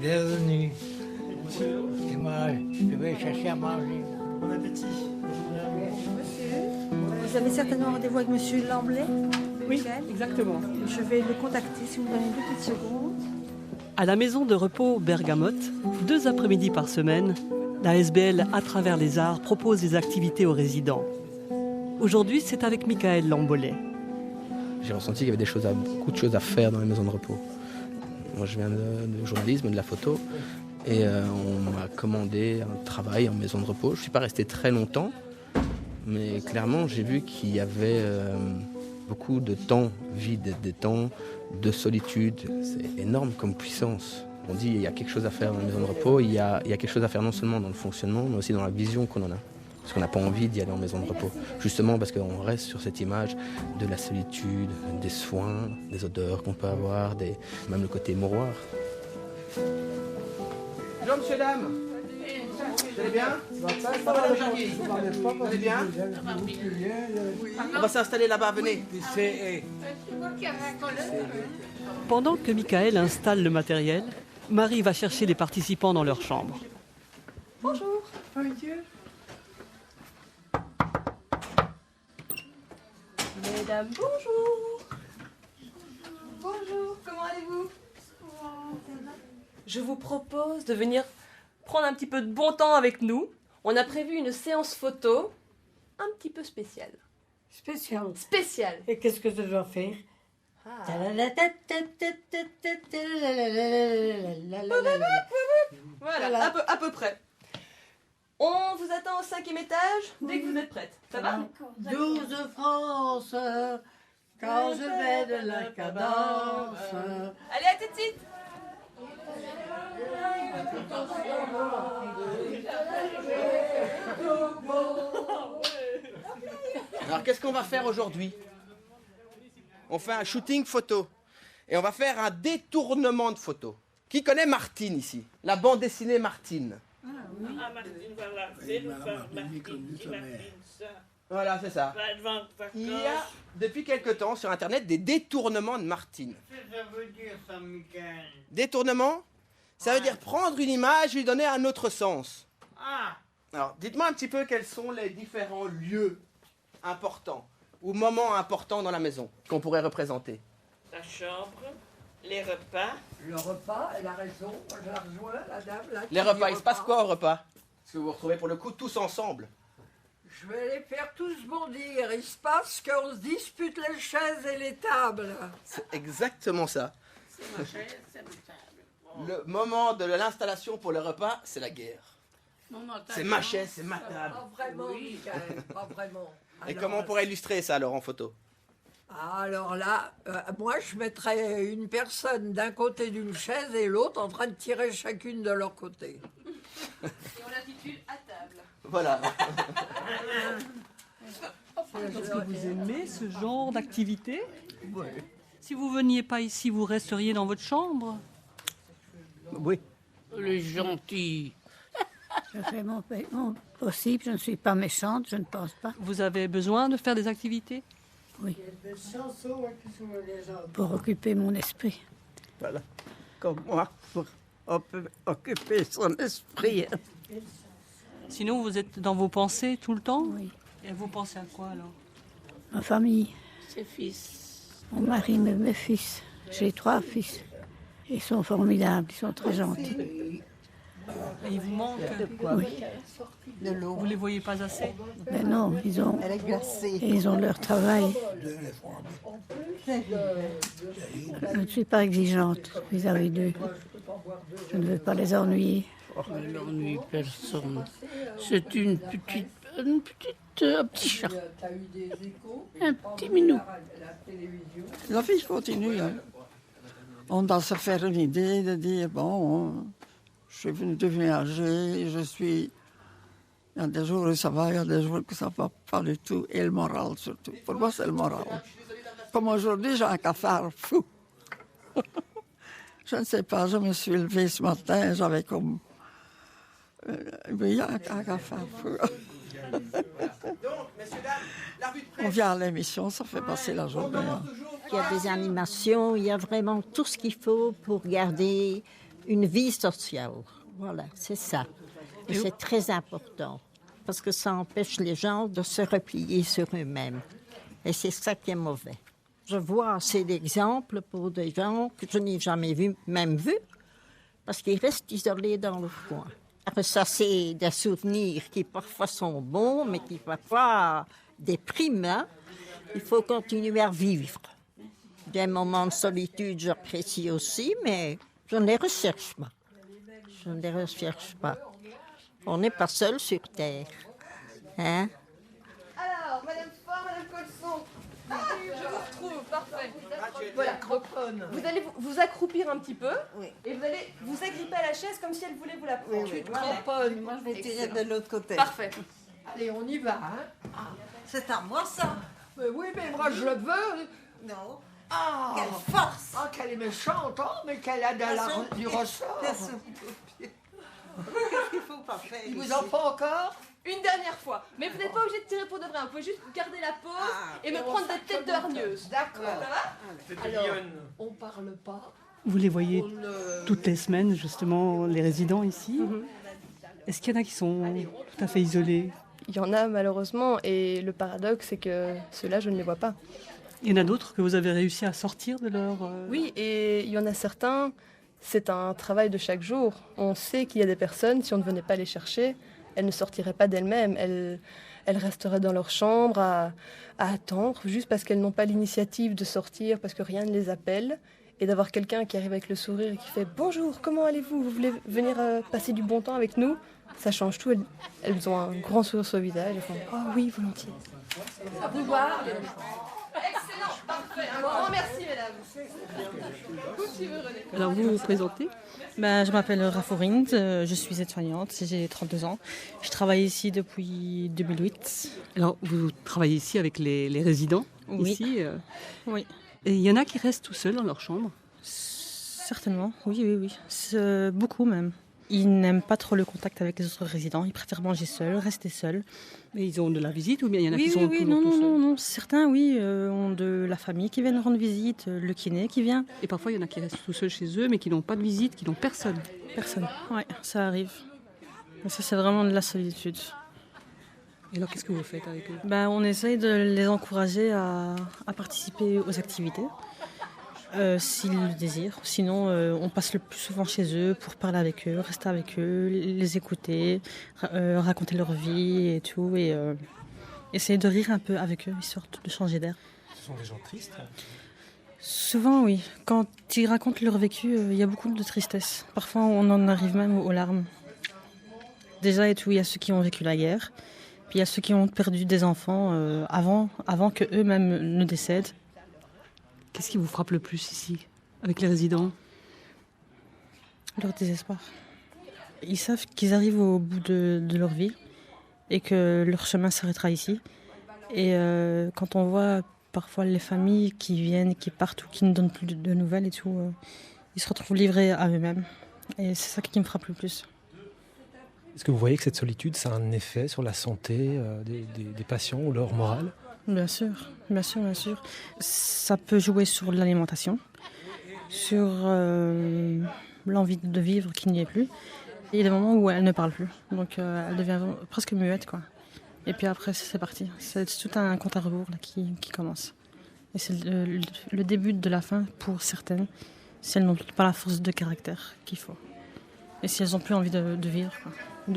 Bienvenue. Et moi, je vais chercher à manger. Bon appétit. Vous avez certainement rendez-vous avec Monsieur Lamblay? Oui, exactement. Je vais le contacter si vous me donnez 2 petites secondes. À la maison de repos Bergamote, 2 après-midi par semaine, la SBL à travers les arts propose des activités aux résidents. Aujourd'hui, c'est avec Michael Lambollet. J'ai ressenti qu'il y avait beaucoup de choses à faire dans les maisons de repos. Moi, je viens de journalisme, de la photo, et on m'a commandé un travail en maison de repos. Je ne suis pas resté très longtemps, mais clairement, j'ai vu qu'il y avait beaucoup de temps vide, des temps de solitude. C'est énorme comme puissance. On dit qu'il y a quelque chose à faire dans les maisons de repos, il y a quelque chose à faire non seulement dans le fonctionnement, mais aussi dans la vision qu'on en a. Parce qu'on n'a pas envie d'y aller en maison de repos. Justement parce qu'on reste sur cette image de la solitude, des soins, des odeurs qu'on peut avoir, même le côté mouroir. Bonjour monsieur, dame. Vous allez bien? Ça va, madame Jardier? Vous allez bien? On va s'installer là-bas, venez. Pendant que Michael installe le matériel, Marie va chercher les participants dans leur chambre. Bonjour. Mesdames, bonjour. Bonjour, comment allez-vous? Je vous propose de venir prendre un petit peu de bon temps avec nous. On a prévu une séance photo un petit peu spéciale. Spécial. Spéciale. Et qu'est-ce que je dois faire? Voilà, à peu près. On vous attend au 5e étage dès que vous êtes prête. Ça va? 12 France, quand je vais de la cadence. Allez, à tout de suite. Alors qu'est-ce qu'on va faire aujourd'hui? On fait un shooting photo. Et on va faire un détournement de photo. Qui connaît Martine ici? La bande dessinée Martine. Martine, voilà, c'est le frère Martine qui Martine ça. Voilà, c'est ça. Il y a depuis quelque temps sur Internet des détournements de Martine. Ça veut dire ça, Michael? Détournement, ça veut dire prendre une image et lui donner un autre sens. Ah, Alors, dites-moi un petit peu quels sont les différents lieux importants ou moments importants dans la maison qu'on pourrait représenter. la chambre, les repas. Le repas, elle a raison, je la rejoins, la dame. Là, Les repas, il se passe quoi au repas? Parce que vous vous retrouvez pour le coup tous ensemble. Je vais les faire tous bondir. Il se passe qu'on se dispute les chaises et les tables. C'est exactement ça. C'est ma chaise, c'est ma table. Bon. Le moment de l'installation pour le repas, c'est la guerre. Non, non, C'est ma chaise, c'est ma table. Pas vraiment, Oui. Michael, pas vraiment. Et Alors, comment on pourrait illustrer ça alors en photo? Alors là, moi je mettrais une personne d'un côté d'une chaise et l'autre en train de tirer chacune de leur côté. Et on l'intitule à table. Voilà. Est-ce que vous aimez ce genre d'activité? Oui. Si vous veniez pas ici, vous resteriez dans votre chambre? Oui. Les gentils. Je fais mon possible, je ne suis pas méchante, je ne pense pas. Vous avez besoin de faire des activités? Oui. Pour occuper mon esprit. Voilà. Comme moi, pour occuper son esprit. Sinon, vous êtes dans vos pensées tout le temps? Oui. Et vous pensez à quoi alors? Ma famille, Ses fils. mon mari, mes fils. J'ai 3 fils. Ils sont formidables, ils sont très gentils. Et il vous manque? Oui. Vous les voyez pas assez? Mais non, ils ont leur travail. Je ne suis pas exigeante vis-à-vis d'eux. Je ne veux pas les ennuyer. Elle n'ennuie personne. C'est un petit chat. Un petit minou. La vie continue. Hein. On doit se faire une idée de dire, bon, je suis venu devenir âgé, il y a des jours où ça va, il y a des jours où ça ne va pas du tout, et le moral surtout. Pour moi, c'est le moral. Comme aujourd'hui, j'ai un cafard fou. Je ne sais pas, je me suis levée ce matin, j'avais comme... il y a un cafard fou. On vient à l'émission, ça fait passer la journée. Hein. il y a des animations, il y a vraiment tout ce qu'il faut pour garder une vie sociale. Voilà, c'est ça. Et c'est très important parce que ça empêche les gens de se replier sur eux-mêmes. Et c'est ça qui est mauvais. Je vois assez d'exemples pour des gens que je n'ai jamais même vus, parce qu'ils restent isolés dans le coin. Après ça, c'est des souvenirs qui parfois sont bons, mais qui parfois dépriment. Il faut continuer à vivre. Des moments de solitude, j'apprécie aussi, mais je ne les recherche pas. Je ne les recherche pas. On n'est pas seul sur Terre. Hein? Alors, Madame Fort, Madame Colson. Je vous retrouve, parfait. Voilà, vous allez vous accroupir un petit peu et vous allez vous agripper à la chaise comme si elle voulait vous la prendre. Tu te cramponnes, moi je vais tirer de l'autre côté. Parfait. Allez, on y va. Hein. C'est à moi, ça. Mais oui, mais moi je le veux. Non. Ah, Quelle force. Ah, qu'elle est méchante, hein, mais qu'elle a du ressort. Qu'est-ce qu'il faut pas faire? Il vous en faut encore? Une dernière fois. Mais vous n'êtes pas obligé de tirer pour de vrai. Vous pouvez juste garder la pause et me prendre des têtes de hargneuses. D'accord. Ça va? Alors, on parle pas. Vous les voyez toutes les semaines, justement, les résidents ici. Est-ce qu'il y en a qui sont tout à fait isolés? Il y en a malheureusement, et le paradoxe, c'est que ceux-là, je ne les vois pas. Il y en a d'autres que vous avez réussi à sortir de leur... Oui, et il y en a certains, c'est un travail de chaque jour. On sait qu'il y a des personnes, si on ne venait pas les chercher, elles ne sortiraient pas d'elles-mêmes. Elles resteraient dans leur chambre à attendre, juste parce qu'elles n'ont pas l'initiative de sortir, parce que rien ne les appelle. Et d'avoir quelqu'un qui arrive avec le sourire et qui fait « Bonjour, comment allez-vous? Vous voulez venir passer du bon temps avec nous ?» Ça change tout. Elles ont un grand sourire sur le visage. Elles font « Oh oui, volontiers. » À vous voir. Excellent, parfait. Un grand merci, mesdames. Continuez, René. Alors, vous vous présentez? Je m'appelle Raforinde, je suis aide-soignante, j'ai 32 ans. Je travaille ici depuis 2008. Alors, vous travaillez ici avec les résidents? Oui. Ici, Oui. Et il y en a qui restent tout seuls dans leur chambre? Certainement, oui. Beaucoup même. Ils n'aiment pas trop le contact avec les autres résidents, ils préfèrent manger seuls, rester seuls. Mais ils ont de la visite ou bien il y en a qui sont toujours non, tout seuls? non. Certains, oui, ont de la famille qui viennent rendre visite, le kiné qui vient. Et parfois, il y en a qui restent tout seuls chez eux, mais qui n'ont pas de visite, qui n'ont personne. Personne, oui, ça arrive. Mais ça, c'est vraiment de la solitude. Et alors, qu'est-ce que vous faites avec eux? On essaye de les encourager à participer aux activités, s'ils le désirent. Sinon, on passe le plus souvent chez eux pour parler avec eux, rester avec eux, les écouter, raconter leur vie et tout, et essayer de rire un peu avec eux, histoire de changer d'air. Ce sont des gens tristes? Souvent, oui. Quand ils racontent leur vécu, il y a beaucoup de tristesse. Parfois, on en arrive même aux larmes. Déjà, et tout, il y a ceux qui ont vécu la guerre. Puis il y a ceux qui ont perdu des enfants avant qu'eux-mêmes ne décèdent. Qu'est-ce qui vous frappe le plus ici, avec les résidents? Leur désespoir. Ils savent qu'ils arrivent au bout de leur vie et que leur chemin s'arrêtera ici. Et quand on voit parfois les familles qui viennent, qui partent ou qui ne donnent plus de nouvelles et tout, ils se retrouvent livrés à eux-mêmes. Et c'est ça qui me frappe le plus. Est-ce que vous voyez que cette solitude, ça a un effet sur la santé des patients ou leur morale? Bien sûr. Ça peut jouer sur l'alimentation, sur l'envie de vivre qui n'y est plus. Il y a des moments où elle ne parle plus, donc elle devient presque muette, quoi. Et puis après, c'est parti. C'est tout un compte à rebours là, qui commence. Et c'est le début de la fin pour certaines, si elles n'ont pas la force de caractère qu'il faut. Et si elles n'ont plus envie de vivre, quoi,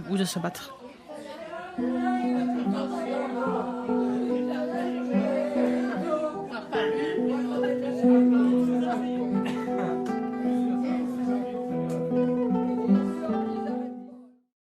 ou de se battre.